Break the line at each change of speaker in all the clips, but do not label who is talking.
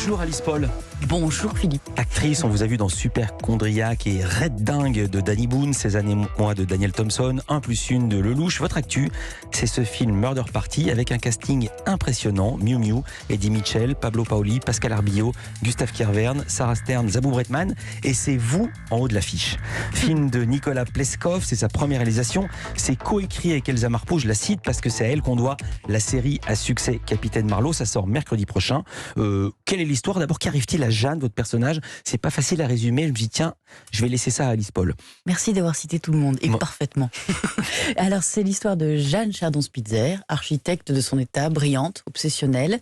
Bonjour Alice Paul.
Bonjour Philippe.
Actrice, on vous a vu dans Superchondriac et Red Dingue de Danny Boone, Ces années mois de Daniel Thompson, 1+1 de Lelouch. Votre actu, c'est ce film Murder Party avec un casting impressionnant. Miu Miu, Eddie Mitchell, Pablo Paoli, Pascal Arbillot, Gustave Kervern, Sarah Stern, Zabou Bretman. Et c'est vous en haut de l'affiche. Film de Nicolas Pleskov, c'est sa première réalisation. C'est coécrit avec Elsa Marpeau, je la cite parce que c'est à elle qu'on doit la série à succès Capitaine Marlowe. Ça sort mercredi prochain. Quelle est l'histoire? D'abord, qu'arrive-t-il à Jeanne, votre personnage? C'est pas facile à résumer. Je me dis, tiens, je vais laisser ça à Alice Paul.
Merci d'avoir cité tout le monde, et parfaitement. Alors, c'est l'histoire de Jeanne Chardon-Spitzer, architecte de son état, brillante, obsessionnelle.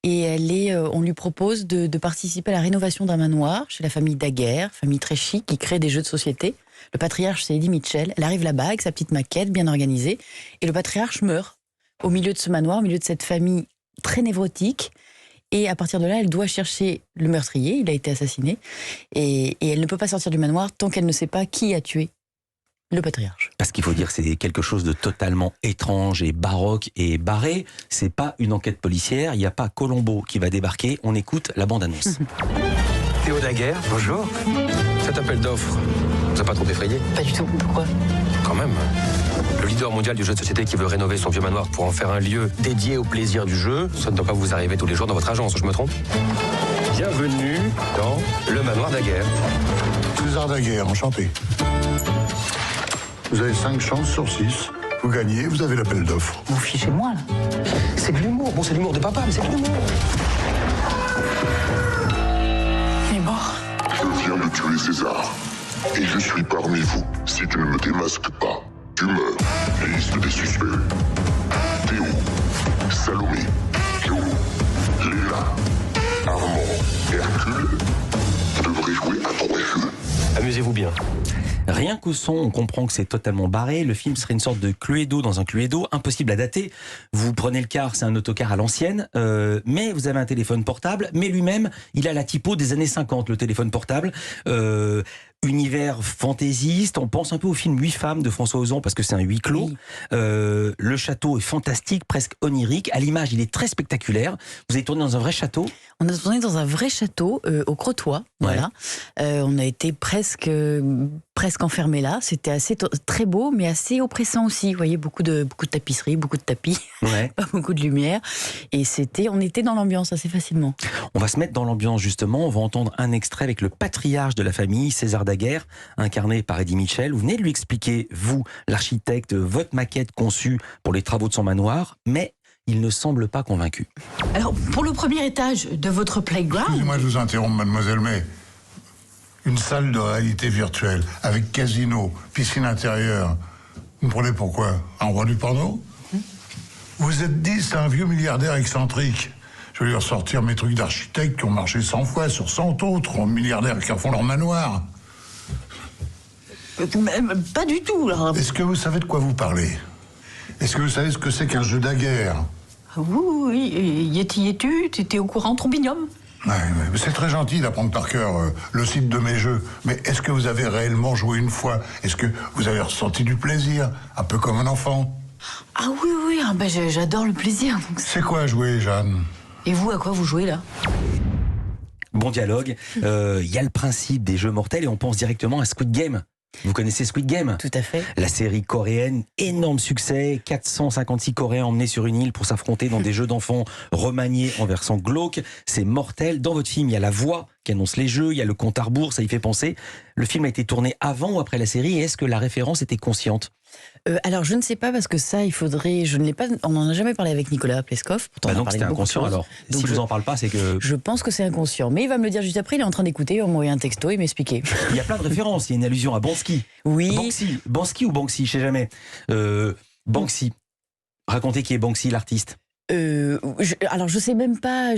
Et on lui propose de participer à la rénovation d'un manoir chez la famille Daguerre, famille très chic qui crée des jeux de société. Le patriarche, c'est Eddie Mitchell. Elle arrive là-bas avec sa petite maquette bien organisée. Et le patriarche meurt au milieu de ce manoir, au milieu de cette famille très névrotique. Et à partir de là, elle doit chercher le meurtrier. Il a été assassiné. Et elle ne peut pas sortir du manoir tant qu'elle ne sait pas qui a tué le patriarche.
Parce qu'il faut dire que c'est quelque chose de totalement étrange et baroque et barré. C'est pas une enquête policière. Il n'y a pas Colombo qui va débarquer. On écoute la bande-annonce.
Théo Daguerre, bonjour. Cet appel d'offres, vous a pas trop effrayé?
Pas du tout. Pourquoi?
Quand même. Le leader mondial du jeu de société qui veut rénover son vieux manoir pour en faire un lieu dédié au plaisir du jeu, ça ne doit pas vous arriver tous les jours dans votre agence, je me trompe? Bienvenue dans le manoir Daguerre.
César Daguerre, enchanté. Vous avez 5 chances sur 6. Vous gagnez, vous avez l'appel d'offres.
Vous fichez moi, là.
C'est de l'humour. Bon, c'est de l'humour de papa, mais c'est de l'humour.
Il est mort.
Je viens de tuer César. Et je suis parmi vous. Si tu ne me démasques pas, tu meurs. Liste des suspects. Théo, Salomé, Théo, Léla, Armand, Hercule. Vous devrez jouer à 3 jeux.
Amusez-vous bien.
Rien qu'au son, on comprend que c'est totalement barré. Le film serait une sorte de Cluedo dans un Cluedo, impossible à dater. Vous prenez le car, c'est un autocar à l'ancienne, mais vous avez un téléphone portable, mais lui-même, il a la typo des années 50, le téléphone portable. Univers fantaisiste, on pense un peu au film 8 femmes de François Ozon parce que c'est un huis clos.
Oui.
Le château est fantastique, presque onirique. À l'image, il est très spectaculaire. Vous avez tourné dans un vrai château?
On a tourné dans un vrai château, au Crotoy, voilà. On a été presque enfermés là. C'était très beau, mais assez oppressant aussi. Vous voyez, beaucoup de tapisseries, beaucoup de tapis, pas beaucoup de lumière. Et on était dans l'ambiance assez facilement.
On va se mettre dans l'ambiance justement. On va entendre un extrait avec le patriarche de la famille, César Daguerre, incarné par Eddie Mitchell. Vous venez de lui expliquer, vous, l'architecte, votre maquette conçue pour les travaux de son manoir, mais il ne semble pas convaincu.
Alors, pour le premier étage de votre playground...
Excusez-moi de vous interrompre, mademoiselle, mais une salle de réalité virtuelle avec casino, piscine intérieure, vous me prenez pour quoi? Un roi du porno? Vous êtes dit, c'est un vieux milliardaire excentrique. Je vais lui ressortir mes trucs d'architecte qui ont marché 100 fois sur 100 autres milliardaires qui refont leur manoir.
Pas du tout, là.
Est-ce que vous savez de quoi vous parlez? Est-ce que vous savez ce que c'est qu'un jeu Daguerre?
Oui, Yeti, t'étais au courant, Trombinium?
Ouais, c'est très gentil d'apprendre par cœur le site de mes jeux. Mais est-ce que vous avez réellement joué une fois? Est-ce que vous avez ressenti du plaisir? Un peu comme un enfant?
Ah oui, j'adore le plaisir. Donc...
C'est quoi jouer, Jeanne?
Et vous, à quoi vous jouez, là?
Bon dialogue. Il y a le principe des jeux mortels et on pense directement à Squid Game. Vous connaissez Squid Game?
Tout à fait.
La série coréenne, énorme succès, 456 Coréens emmenés sur une île pour s'affronter dans des jeux d'enfants remaniés en versant glauque. C'est mortel. Dans votre film, il y a la voix qui annonce les jeux, il y a le compte à rebours, ça y fait penser. Le film a été tourné avant ou après la série et est-ce que la référence était consciente?
Alors, je ne sais pas parce que ça, je ne l'ai pas. On n'en a jamais parlé avec Nicolas Pleskov. Pourtant,
donc c'était inconscient alors.
Donc
si vous en parle pas, c'est que...
Je pense que c'est inconscient. Mais il va me le dire juste après, il est en train d'écouter, il va m'envoyer un texto et m'expliquer.
Il y a plein de références, il y a une allusion à Bansky.
Oui.
Bansky ou Banksy, je sais jamais. Banksy. Racontez qui est Banksy, l'artiste.
Alors je sais même pas.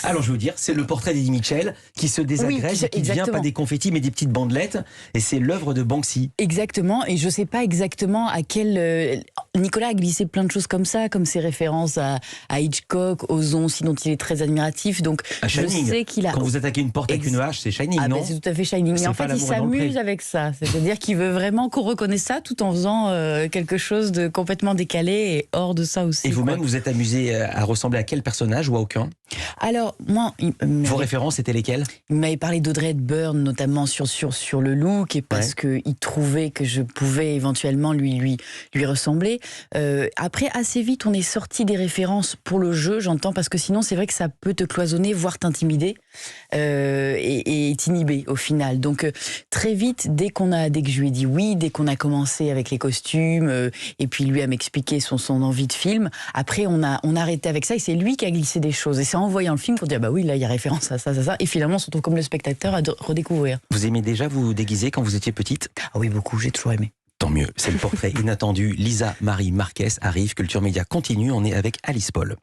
Alors je veux dire, c'est le portrait d'Eddie Mitchell qui se désagrège, qui devient pas des confettis mais des petites bandelettes, et c'est l'œuvre de Banksy.
Exactement, et je sais pas exactement à quel. Nicolas a glissé plein de choses comme ça, comme ses références à Hitchcock, Ozon aussi dont il est très admiratif. Donc je sais qu'il a.
Quand vous attaquez une porte avec une hache, c'est Shining, non?
C'est tout à fait Shining. Mais en fait, il s'amuse avec ça. C'est-à-dire qu'il veut vraiment qu'on reconnaisse ça tout en faisant quelque chose de complètement décalé et hors de ça aussi.
Et vous-même, vous êtes amusé demandé à ressembler à quel personnage ou à aucun?
Alors, moi,
Vos références, c'était lesquelles?
il m'avait parlé d'Audrey Hepburn, notamment sur le look, et parce qu'il trouvait que je pouvais éventuellement lui ressembler. Après, assez vite, on est sorti des références pour le jeu, j'entends, parce que sinon, c'est vrai que ça peut te cloisonner, voire t'intimider et t'inhiber au final. Donc, très vite, dès que je lui ai dit oui, dès qu'on a commencé avec les costumes, et puis lui à m'expliquer son envie de film, après, on a arrêté avec ça, et c'est lui qui a glissé des choses. Et c'est en voyant le film qu'on dit, ah bah oui, là, il y a référence à ça, et finalement, on se retrouve comme le spectateur à redécouvrir.
Vous aimez déjà vous déguiser quand vous étiez petite?
Ah oui, beaucoup, j'ai toujours aimé.
Tant mieux, c'est le portrait inattendu. Lisa Marie Marquez arrive, Culture Média continue, on est avec Alice Paul.